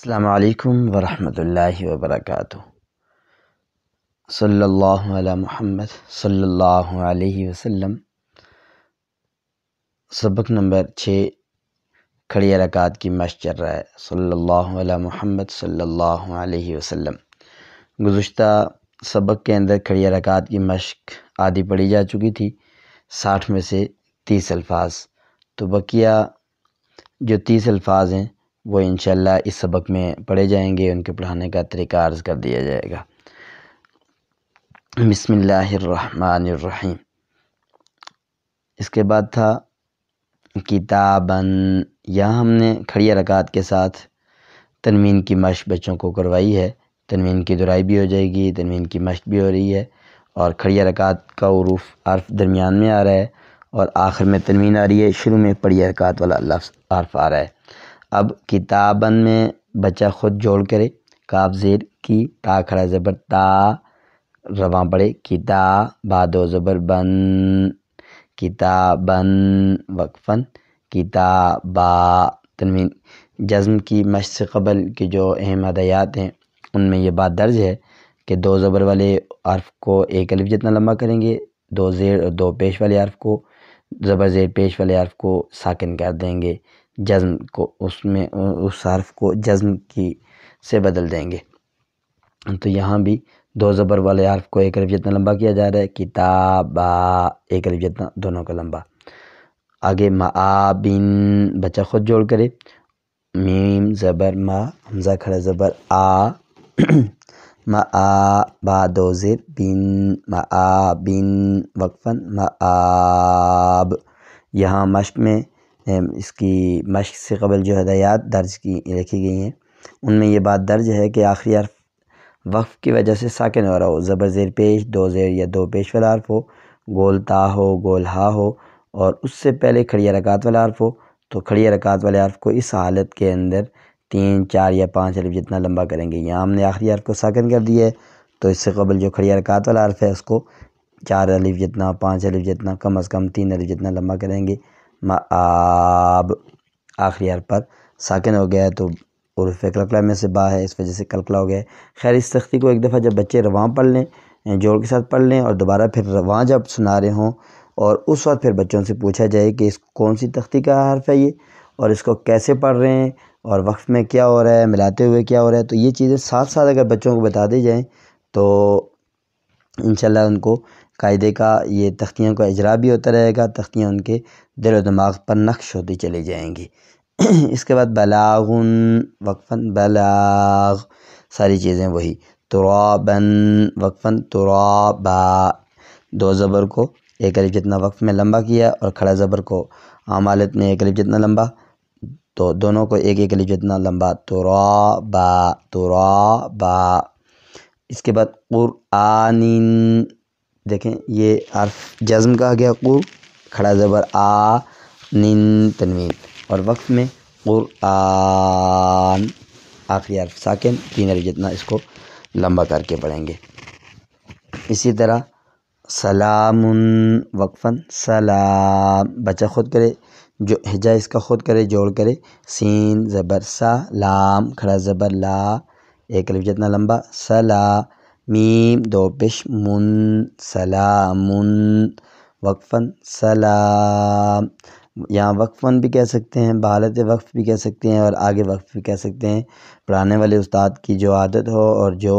السلام علیکم ورحمۃ اللہ وبرکاتہ۔ صلی اللہ علی محمد صلی اللہ علیہ وسلم۔ سبق نمبر 6 کھڑی حرکات کی مشق چل رہا ہے۔ صلی اللہ علی محمد صلی اللہ علیہ وسلم۔ گزشتہ سبق کے اندر کھڑی حرکات کی مشق آدھی پڑھی جا چکی تھی، 60 میں سے 30 الفاظ، تو بقیہ جو 30 الفاظ ہیں وہ انشاءاللہ اس سبق میں پڑھے جائیں گے، ان کے پڑھانے کا طریقہ عرض کر دیا جائے گا۔ بسم اللہ الرحمن الرحیم۔ اس کے بعد تھا کتاباً، یہاں ہم نے کھڑی حرکات کے ساتھ تنوین کی مشق بچوں کو کروائی ہے۔ تنوین کی دہرائی بھی ہو جائے گی، تنوین کی مشق بھی ہو رہی ہے، اور کھڑی حرکات کا حرف درمیان میں آ رہا ہے اور آخر میں تنوین آ رہی ہے، شروع میں کھڑی حرکات والا لفظ حرف آ رہا ہے۔ اب کتاباً میں بچہ خود جوڑ کرے، کاف زیر کی، تا کھڑا زبر تا، رواں پڑے، کتا، با دو زبر بن، کتاباً وقفاً، کتابا تنوین۔ جزم کی مشق سے قبل کی جو اہم ہدایات ہیں ان میں یہ بات درج ہے کہ 2 زبر والے حرف کو 1 الف جتنا لمبا کریں گے، 2 زیر اور 2 پیش والے حرف کو، زبر زیر پیش والے حرف کو ساکن کر دیں گے، جزم کو اس حرف کو جزم کی سے بدل دیں گے۔ تو یہاں بھی 2 زبر والے حرف کو 1 الف جتنا لمبا کیا جا رہا ہے، کتابا 1 الف جتنا دونوں کا لمبا۔ آگے معابن، بچہ خود جوڑ کرے، میم زبر ما، حمزہ کھڑا زبر آ، با دو زیر بن، معابن وقفاً، معاب۔ یہاں مشق میں اس کی مشق سے قبل جو ہدایات درج لکھی گئی ہیں ان میں یہ بات درج ہے کہ آخری حرف وقف کی وجہ سے ساکن ہو رہا ہو، زبر زیر پیش، 2 زیر یا 2 پیش والا حرف ہو، گول تا ہو، گول ہا ہو، اور اس سے پہلے کھڑی حرکات والا حرف ہو، تو کھڑی حرکات والے حرف کو اس حالت کے اندر 3، 4 یا 5 الف جتنا لمبا کریں گے۔ یہاں ہم نے آخری حرف کو ساکن کر دیا ہے، تو اس سے قبل جو کھڑی حرکات والا حرف ہے اس کو 4 الف جتنا، 5 الف جتنا، کم از کم 3 الف جتنا لمبا کریں گے۔ معاب، آخری حرف پر ساکن ہو گیا ہے تو حروف قلقلہ میں سے با ہے، اس وجہ سے قلقلہ ہو گیا ہے۔ خیر اس تختی کو ایک دفعہ جب بچے رواں پڑھ لیں، جوڑ کے ساتھ پڑھ لیں، اور دوبارہ پھر رواں جب سنا رہے ہوں اور اس وقت پھر بچوں سے پوچھا جائے کہ اس کون سی تختی کا حرف ہے یہ، اور اس کو کیسے پڑھ رہے ہیں، اور وقف میں کیا ہو رہا ہے، ملاتے ہوئے کیا ہو رہا ہے، تو یہ چیزیں ساتھ ساتھ اگر بچوں کو بتا دی جائیں تو انشاءاللہ ان کو قاعدے کا یہ تختیوں کا اجرا بھی ہوتا رہے گا، تختیاں ان کے دل و دماغ پر نقش ہوتی چلی جائیں گی۔ اس کے بعد بلاغن وقفاً، بلاغ، ساری چیزیں وہی، تراباً وقفاً، ترابا، 2 زبر کو 1 الف جتنا وقف میں لمبا کیا اور کھڑا زبر کو عام حالت میں 1 الف جتنا لمبا، تو دونوں کو 1 الف جتنا لمبا، ترابا، ترابا۔ اس کے بعد قرآن، دیکھیں یہ حرف جزم کا گیا، کھڑا زبر آ، نن تنوین، اور وقف میں قرآن، آخری حرف ساکن، 3 الف جتنا اس کو لمبا کر کے پڑھیں گے۔ اسی طرح سلام وقفاً، سلام، بچہ خود کرے، جو ہجا اس کا خود کرے، جوڑ کرے، سین زبر سا، لام کھڑا زبر لا، 1 الف جتنا لمبا، سلا، میم 2 پیش من، سلامن وقفاً، سلام۔ یہاں وقفاً بھی کہہ سکتے ہیں، بحالت وقف بھی کہہ سکتے ہیں، اور آگے وقف بھی کہہ سکتے ہیں، پڑھانے والے استاد کی جو عادت ہو اور جو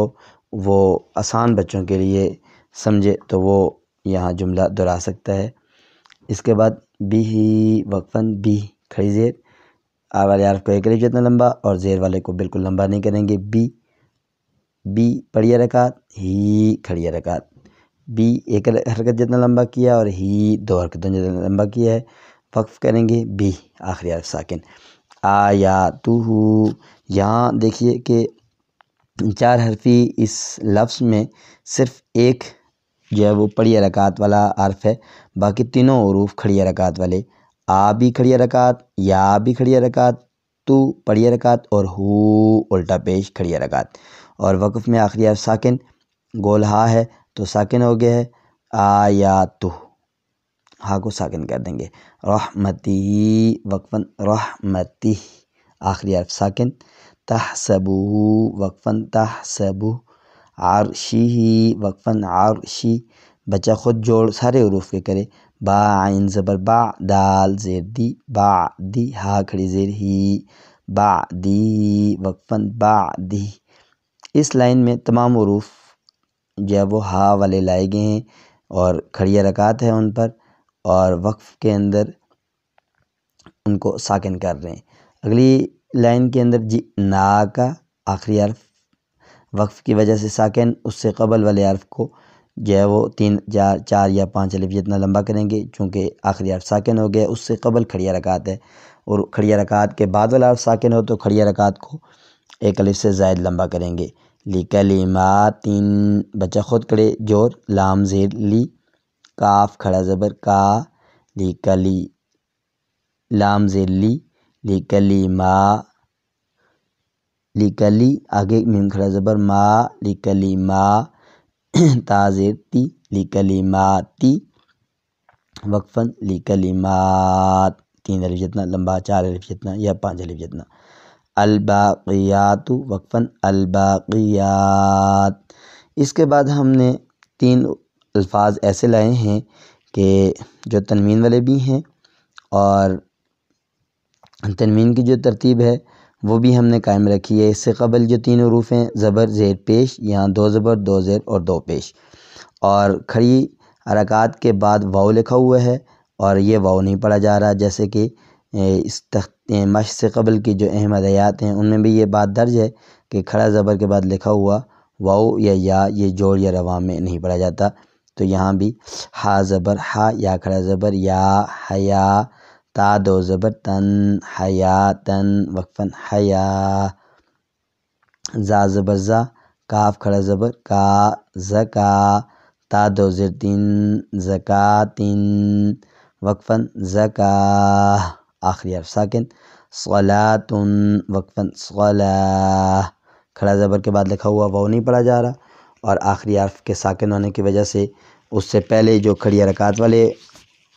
وہ آسان بچوں کے لیے سمجھے تو وہ یہاں جملہ دہرا سکتا ہے۔ اس کے بعد بھی وقفاً، بھی کھڑی زیر، آ والے حرف کو 1 الف جتنا لمبا اور زیر والے کو بالکل لمبا نہیں کریں گے، بی پڑھی حرکات، ہی کھڑی حرکات، بی 1 حرکت جتنا لمبا کیا اور ہی 2 حرکتوں جتنا لمبا کیا ہے، وقف کریں گے، بی آخری حرف ساکن۔ آیاتہ، یہاں دیکھیے کہ 4 حرفی اس لفظ میں صرف ایک جو ہے وہ پڑھی حرکات والا حرف ہے، باقی تینوں حروف کھڑی حرکات والے، آ بھی کھڑی حرکات، یا بھی کھڑی حرکات، تو پڑھی حرکات، اور ہو الٹا پیش کھڑی حرکات، اور وقف میں آخری حرف ساکن، گول ہا ہے تو ساکن ہو گیا ہے، آیاتہ، ہا کو ساکن کر دیں گے، رحمتی وقفاً، رحمتی، آخری حرف ساکن، تحسبہ وقفاً تحسبہ، عرشی وقفاً عرشی، بچہ خود جوڑ سارے حروف کے کرے، با عین زبر با، دال زیر دی، بعدی، ہا کھڑی زیر ہی، بعدی وقفاً بعدی۔ اس لائن میں تمام حروف جو ہے وہ ہا والے لائے گئے ہیں اور کھڑی حرکات ہے ان پر، اور وقف کے اندر ان کو ساکن کر رہے ہیں۔ اگلی لائن کے اندر جئنا کا آخری حرف وقف کی وجہ سے ساکن، اس سے قبل والے حرف کو جو ہے وہ 3 4 یا 5 الف جتنا لمبا کریں گے، چونکہ آخری حرف ساکن ہو گیا، اس سے قبل کھڑی حرکات ہے، اور کھڑی حرکات کے بعد والا حرف ساکن ہو تو کھڑی حرکات کو 1 الف سے زائد لمبا کریں گے۔ لکلمات، بچہ خود کرے جور، لام زیر لی، کاف کھڑا زبر کا، لکلی، لام زیر لی، لکلیما، لکلی آگے میم کھڑا زبر ما، لکلیما، تا زیر تی، لکلیماتی، وقفاً لکلمات، 3 الف جتنا لمبا، 4 الف جتنا یا 5 الف جتنا۔ الباقیات وقفاً الباقیات۔ اس کے بعد ہم نے 3 الفاظ ایسے لائے ہیں کہ جو تنوین والے بھی ہیں، اور تنوین کی جو ترتیب ہے وہ بھی ہم نے قائم رکھی ہے۔ اس سے قبل جو 3 حروف ہیں زبر زیر پیش، یہاں 2 زبر 2 زیر اور 2 پیش، اور کھڑی حرکات کے بعد واو لکھا ہوا ہے اور یہ واو نہیں پڑھا جا رہا، جیسے کہ اس مشق سے قبل کی جو اہم ہدایات ہیں ان میں بھی یہ بات درج ہے کہ کھڑا زبر کے بعد لکھا ہوا واو یا یہ جوڑ یا رواں میں نہیں پڑھا جاتا، تو یہاں بھی ہا زبر ہا، یا کھڑا زبر یا، حیا، تا 2 زبر تن، حیاتن وقفاً حیا، زا زبر زا، کاف کھڑا زبر کا، زکا، تا 2 زیر 3 زکاتن وقفاً زکا، آخری حرف ساکن، صلاتن وقفاً صلاح، کھڑا زبر کے بعد لکھا ہوا واو نہیں پڑھا جا رہا، اور آخری حرف کے ساکن ہونے کی وجہ سے اس سے پہلے جو کھڑی حرکات والے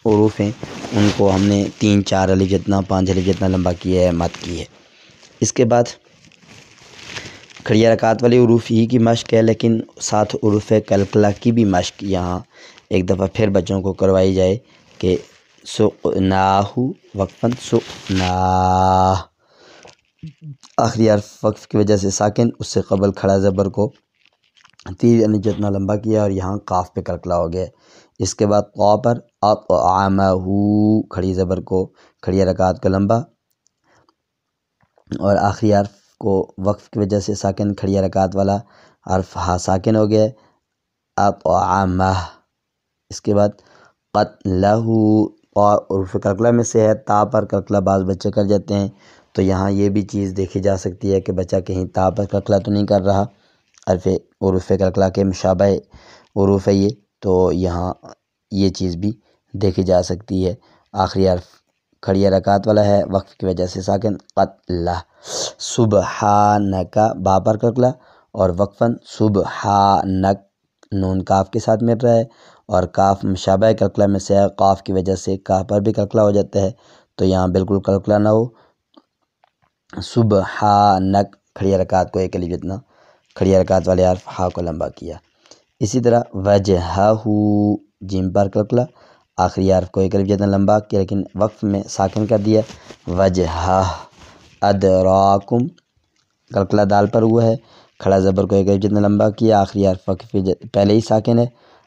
حروف ہیں ان کو ہم نے 3 4 الف جتنا 5 الف جتنا لمبا کیا ہے، مد کی ہے۔ اس کے بعد کھڑی حرکات والے حروف ہی کی مشق ہے، لیکن ساتھ حروف کلکلہ کی بھی مشق یہاں ایک دفعہ پھر بچوں کو کروائی جائے کہ سقناہ وقفاً سقناہ، آخری حرف وقف کی وجہ سے ساکن، اس سے قبل کھڑا زبر کو 3 الف جتنا لمبا کیا اور یہاں قاف پہ کلکلا ہو گیا۔ اس کے بعد قا پر اطعمہ، کھڑی زبر کو کھڑی حرکات کو لمبا، اور آخری حرف کو وقف کی وجہ سے ساکن، کھڑی حرکات والا حرف ہا ساکن ہو گیا، اطعمہ۔ اس کے بعد قتلہ، حروف کلکلہ میں سے ہے، تا پر کلکلہ بعض بچے کر جاتے ہیں، تو یہاں یہ بھی چیز دیکھی جا سکتی ہے کہ بچہ کہیں تا پر کلکلہ تو نہیں کر رہا، حروف کلکلہ کے مشابہ حروف ہے یہ، تو یہاں یہ چیز بھی دیکھی جا سکتی ہے۔ آخری حرف کھڑی حرکات والا ہے، وقف کی وجہ سے ساکن، قتلہ۔ سبحانک، با پر کلکلہ اور وقفاً سبحانک، نون کاف کے ساتھ مل رہا ہے، اور کاف مشابہ کلکلہ میں سے ہے، قاف کی وجہ سے کاف پر بھی کلکلہ ہو جاتا ہے، تو یہاں بالکل کلکلہ نہ ہو، سبحانک، کھڑی حرکات کو 1 الف جتنا کھڑی حرکات والے حرف ہا کو لمبا کیا۔ اسی طرح وجہہ، جیم پر کلکلہ، آخری حرف کو 1 الف جتنا لمبا کیا لیکن وقف میں ساکن کر دیا، وجہہ۔ ادراکم، کلکلہ دال پر ہوا ہے، کھڑا زبر کو 1 الف جتنا لمبا کیا، آخری حرف وقف پہلے ہی ساکن ہے،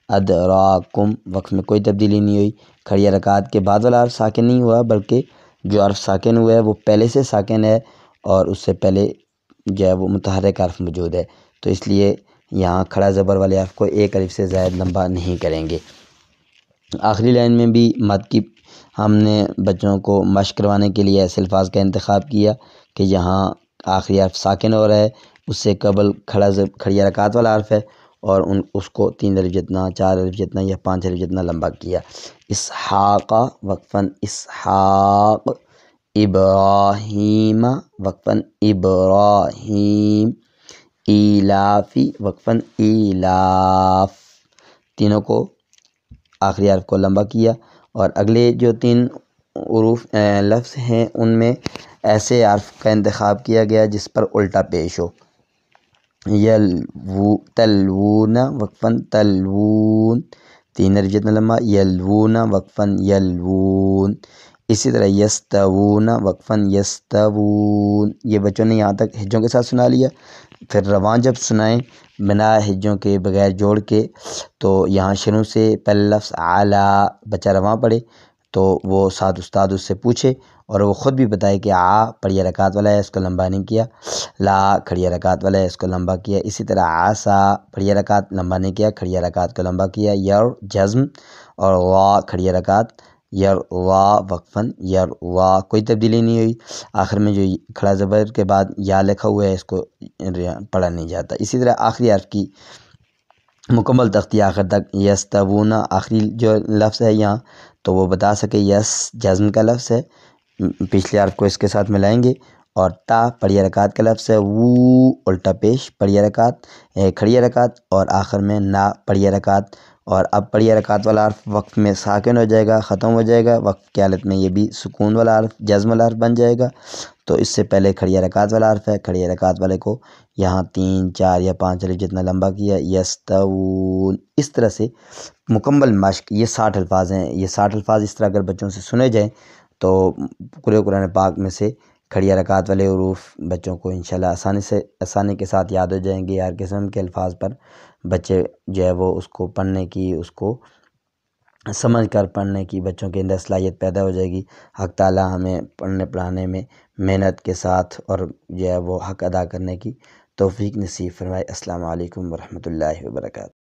ادراکم، وقف میں کوئی تبدیلی نہیں ہوئی، کھڑی حرکات کے بعد والا حرف ساکن نہیں ہوا، بلکہ جو حرف ساکن ہوا ہے وہ پہلے سے ساکن ہے، اور اس سے پہلے جو ہے وہ متحرک حرف موجود ہے، تو اس لیے یہاں کھڑا زبر والے حرف کو 1 الف سے زائد لمبا نہیں کریں گے۔ آخری لائن میں بھی مد کی ہم نے بچوں کو مشق کروانے کے لیے ایسے الفاظ کا انتخاب کیا کہ یہاں آخری حرف ساکن ہو رہا ہے، اس سے قبل کھڑی حرکات والا حرف ہے، اور اس کو 3 الف جتنا 4 الف جتنا یا 5 الف جتنا لمبا کیا۔ اسحاق وقفاً اسحاق، ابراہیم وقفاً ابراہیم، ایلافی وقفاً ایلاف، تینوں کو آخری حرف کو لمبا کیا، اور اگلے جو 3 حروف لفظ ہیں ان میں ایسے حرف کا انتخاب کیا گیا جس پر الٹا پیش ہو۔ تلوون وقفاً تلوون، 3 الف جتنا لمبا، یلوون وقفاً یلوون۔ اسی طرح یستوون وقفاً یستوون۔ یہ بچوں نے یہاں تک ہجوں کے ساتھ سنا لیا۔ پھر رواں جب سنائیں بنا ہجوں کے بغیر جوڑ کے، تو یہاں شروع سے پہلا لفظ اعلیٰ بچہ رواں پڑھے تو وہ ساتھ استاد اس سے پوچھے اور وہ خود بھی بتائے کہ پڑھی حرکات والا ہے، اس کو لمبا نہیں کیا، لا کھڑی حرکات والا ہے، اس کو لمبا کیا۔ اسی طرح عسا پڑھی حرکات لمبا نہیں کیا، کھڑی حرکات کو لمبا کیا۔ یر جزم اور وا کھڑی حرکات، یر وا وقفاً یر وا، کوئی تبدیلی نہیں ہوئی۔ آخر میں جو کھڑا زبر کے بعد یا لکھا ہوا ہے اس کو پڑھا نہیں جاتا۔ اسی طرح آخری حرف کی مکمل تختی آخر تک، یستوون آخری جو لفظ ہے یہاں تو وہ بتا سکے یس جزم کا لفظ ہے، پچھلے حرف کو اس کے ساتھ ملائیں گے، اور تا پڑھی حرکات کا لفظ ہے، وو الٹا پیش پڑھی حرکات کھڑی حرکات، اور آخر میں نا پڑھی حرکات۔ اور اب پڑھی حرکات والا حرف وقف میں ساکن ہو جائے گا، ختم ہو جائے گا، وقف کی حالت میں یہ بھی سکون والا حرف جزم والا حرف بن جائے گا۔ تو اس سے پہلے کھڑی حرکات والا حرف ہے، کھڑی حرکات والے کو یہاں 3 4 یا 5 الف جتنا لمبا کیا، یستوون۔ اس طرح سے مکمل مشق، یہ 60 الفاظ ہیں، یہ 60 الفاظ اس طرح اگر بچوں سے سنے جائیں تو پورے قرآن پاک میں سے کھڑی حرکات والے حروف بچوں کو انشاءاللہ آسانی کے ساتھ یاد ہو جائیں گے۔ ہر قسم کے الفاظ پر بچے جو ہے وہ اس کو پڑھنے کی، اس کو سمجھ کر پڑھنے کی بچوں کے اندر صلاحیت پیدا ہو جائے گی۔ حق تعالی ہمیں پڑھنے پڑھانے میں محنت کے ساتھ اور جو ہے وہ حق ادا کرنے کی توفیق نصیب فرمائے۔ السلام علیکم ورحمۃ اللہ وبرکاتہ۔